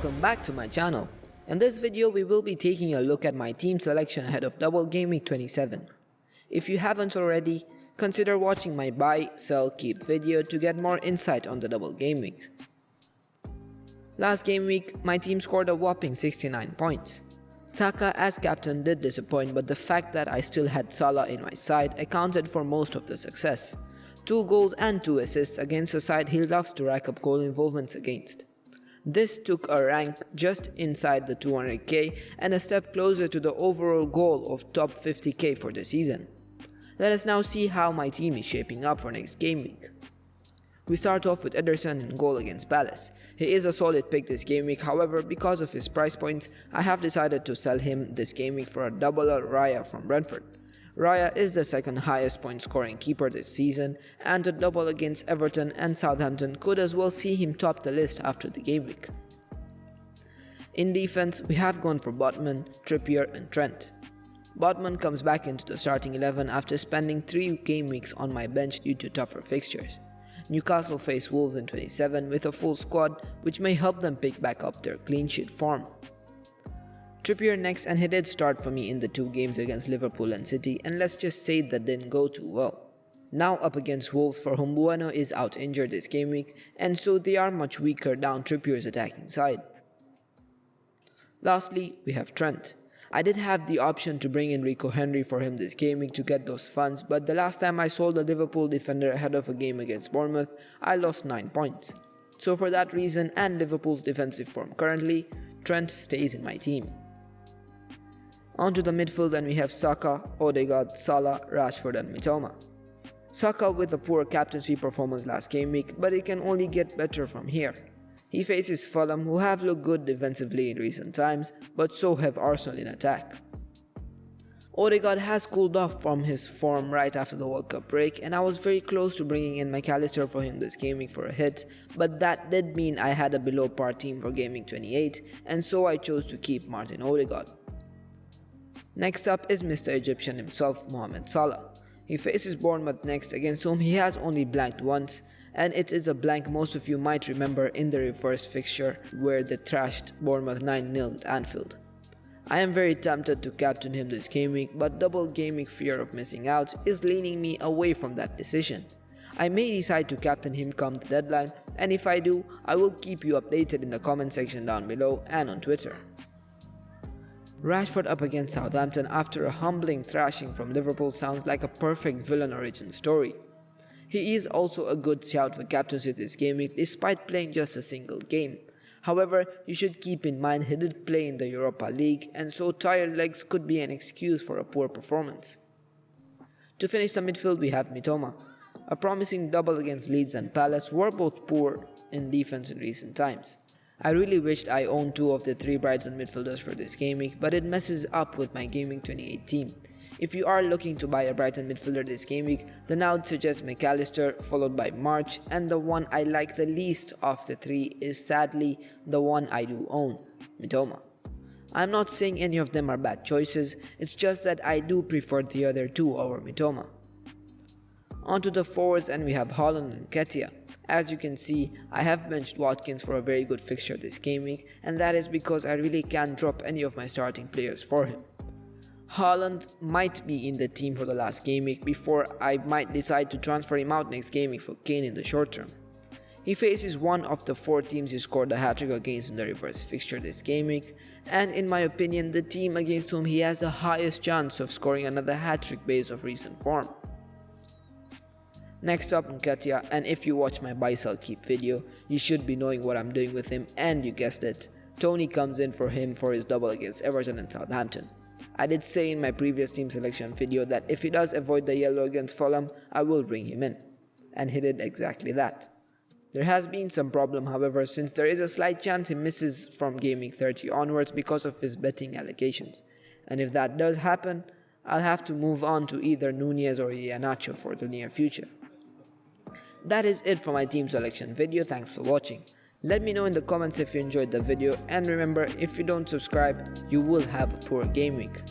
welcome back to my channel. In this video we will be taking a look at my team selection ahead of double game week 27. If you haven't already, consider watching my buy, sell, keep video to get more insight on the double game week. Last game week, my team scored a whopping 69 points. Saka as captain did disappoint, but the fact that I still had Salah in my side accounted for most of the success. 2 goals and 2 assists against a side he loves to rack up goal involvements against. This took a rank just inside the 200k and a step closer to the overall goal of top 50k for the season. Let us now see how my team is shaping up for next game week. We start off with Ederson in goal against Palace. He is a solid pick this game week, however because of his price point, I have decided to sell him this game week for a double Raya from Brentford. Raya is the second highest point scoring keeper this season, and a double against Everton and Southampton could as well see him top the list after the game week. In defense, we have gone for Botman, Trippier and Trent. Botman comes back into the starting 11 after spending 3 game weeks on my bench due to tougher fixtures. Newcastle face Wolves in 27 with a full squad, which may help them pick back up their clean sheet form. Trippier next, and he did start for me in the 2 games against Liverpool and City, and let's just say that didn't go too well. Now up against Wolves, for whom Bueno is out injured this game week, and so they are much weaker down Trippier's attacking side. Lastly, we have Trent. I did have the option to bring in Rico Henry for him this game week to get those funds, but the last time I sold a Liverpool defender ahead of a game against Bournemouth, I lost 9 points. So for that reason and Liverpool's defensive form currently, Trent stays in my team. On to the midfield, and we have Saka, Odegaard, Salah, Rashford and Mitoma. Saka with a poor captaincy performance last game week, but it can only get better from here. He faces Fulham, who have looked good defensively in recent times, but so have Arsenal in attack. Odegaard has cooled off from his form right after the World Cup break, and I was very close to bringing in McAllister for him this game week for a hit, but that did mean I had a below par team for Game Week 28, and so I chose to keep Martin Odegaard. Next up is Mr. Egyptian himself, Mohamed Salah. He faces Bournemouth next, against whom he has only blanked once, and it is a blank most of you might remember in the reverse fixture where they thrashed Bournemouth 9-0 at Anfield. I am very tempted to captain him this game week, but double game week fear of missing out is leaning me away from that decision. I may decide to captain him come the deadline, and if I do, I will keep you updated in the comment section down below and on Twitter. Rashford up against Southampton after a humbling thrashing from Liverpool sounds like a perfect villain origin story. He is also a good shout for captaincy this game week despite playing just a single game. However, you should keep in mind he did play in the Europa League, and so tired legs could be an excuse for a poor performance. To finish the midfield, we have Mitoma. A promising double against Leeds and Palace were both poor in defense in recent times. I really wished I owned 2 of the 3 Brighton midfielders for this game week, but it messes up with my Game Week 28 team. If you are looking to buy a Brighton midfielder this game week, then I would suggest McAllister followed by March, and the one I like the least of the 3 is sadly the one I do own, Mitoma. I'm not saying any of them are bad choices, it's just that I do prefer the other 2 over Mitoma. On to the forwards, and we have Haaland and Nketiah. As you can see, I have benched Watkins for a very good fixture this game week, and that is because I really can't drop any of my starting players for him. Haaland might be in the team for the last game week before I might decide to transfer him out next game week for Kane in the short term. He faces one of the 4 teams he scored a hat-trick against in the reverse fixture this game week, and in my opinion the team against whom he has the highest chance of scoring another hat-trick based off recent form. Next up, Nketiah, and if you watch my buy sell keep video, you should be knowing what I'm doing with him, and you guessed it, Toney comes in for him for his double against Everton and Southampton. I did say in my previous team selection video that if he does avoid the yellow against Fulham, I will bring him in, and he did exactly that. There has been some problem, however, since there is a slight chance he misses from Game Week 30 onwards because of his betting allegations, and if that does happen, I'll have to move on to either Nunez or Iheanacho for the near future. That is it for my team selection video. Thanks for watching. Let me know in the comments if you enjoyed the video, and remember, if you don't subscribe, you will have a poor game week.